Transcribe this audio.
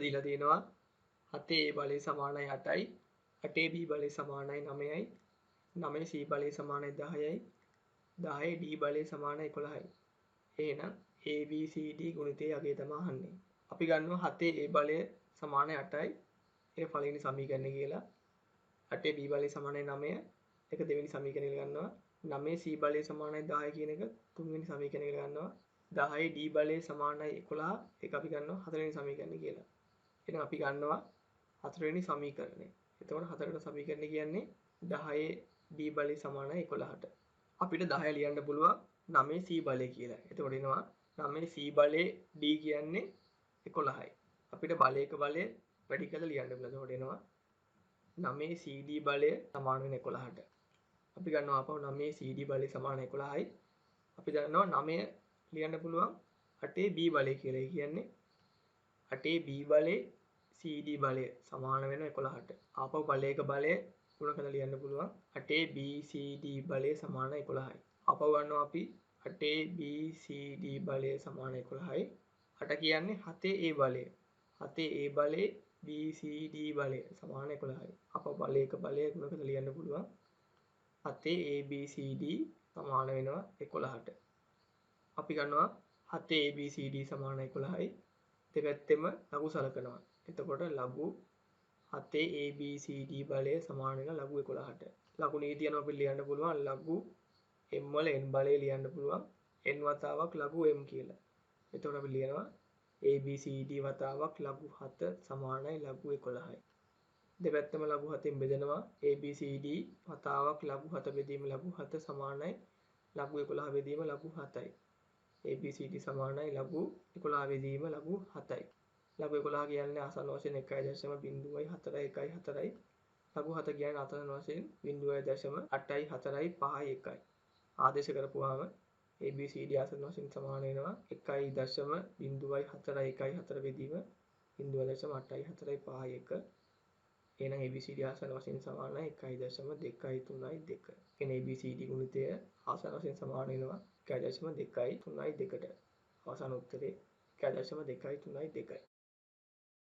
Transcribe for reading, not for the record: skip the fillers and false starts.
දීලා තියෙනවා 7 A බලය සමානයි 8යි 8 B බලය සමානයි 9යි 9 C බලය සමානයි 10යි 10 D බලය සමානයි 11යි. එහෙනම් A B C D ගුණිතයේ අගය තමයි අහන්නේ. අපි ගන්නවා 7 A බලය සමානයි 8යි. ඒක පළවෙනි සමීකරණය කියලා. 8 B බලය සමානයි 9. ඒක දෙවෙනි සමීකරණය ගන්නවා. 9 C බලය සමානයි 10 කියන එක තුන්වෙනි සමීකරණය ගන්නවා. 10 D බලය සමානයි 11. ඒක අපි ගන්නවා හතරවෙනි සමීකරණය කියලා. එහෙනම් අපි ගන්නවා හතරවෙනි සමීකරණය. එතකොට හතරවෙනි සමීකරණය කියන්නේ 10 D බලය සමානයි 11ට. අපිට 10 ලියන්න පුළුවන් 9 C බලය කියලා. එතකොට එනවා 9 C බලය D කියන්නේ 11යි. අපිට බලයක බලය වැඩි කරලා ලියන්න පුළුවන්. එතකොට එනවා 9 CD බලය සමාන වෙන 11ට. අපි ගන්නවා අපව 9 CD බලය සමාන 11යි. අපි දන්නවා 9 ලියන්න පුළුවන් 8 B බලය කියලා. ඒ කියන්නේ 8 B බලය CD බලය සමාන වෙන 11ට. ආපහු බලයක බලය ගුණ කරලා ලියන්න පුළුවන් 8 B CD බලය සමාන 11යි. ආපහු ගන්නවා අපි 8 B CD බලය සමාන 11යි. 8 කියන්නේ 7 A බලය. 7 A බලය B C D බලය සමාන 11යි. ආපහු බලයක බලය ගුණ කරලා ලියන්න පුළුවන් 7 A B C D සමාන වෙනවා 11ට. අපි ගන්නවා 7 A B C D සමාන 11යි. දෙපැත්තෙම ලඝු සලකනවා. එතකොට ලඝු 7 A B C D බලය සමාන වෙන ලඝු 11ට. ලඝු නීතිය අනුව අපිට ලියන්න පුළුවන් ලඝු m වල n බලය ලියන්න පුළුවන් n වතාවක් ලඝු m කියලා. එතකොට අපි ලියනවා A B C D වතාවක් ලඝු 7 සමානයි ලඝු 11යි. දෙපැත්තම ලඝු 7න් බෙදෙනවා A B C D වතාවක් ලඝු 7 බෙදීම ලඝු 7 සමානයි ලඝු 11 බෙදීම ලඝු 7යි. A B C D සමානයි ලඝු 11 බෙදීම ලඝු 7යි. ලඝු 11 කියන්නේ ආසන්න වශයෙන් 1.0414යි. ලඝු 7 කියන්නේ ආසන්න වශයෙන් 0.84451යි. ආදේශ කරපුවාම A B C D ආසන්න වශයෙන් සමාන වෙනවා 1.0414 බෙදීම 0.84451. එහෙනම් A B C D ආසන්න වශයෙන් සමානයි 1.232. එහෙනම් A B C D ගුණිතය ආසන්න වශයෙන් සමාන වෙනවා 1.232ට. අවසාන උත්තරේ 1.232යි.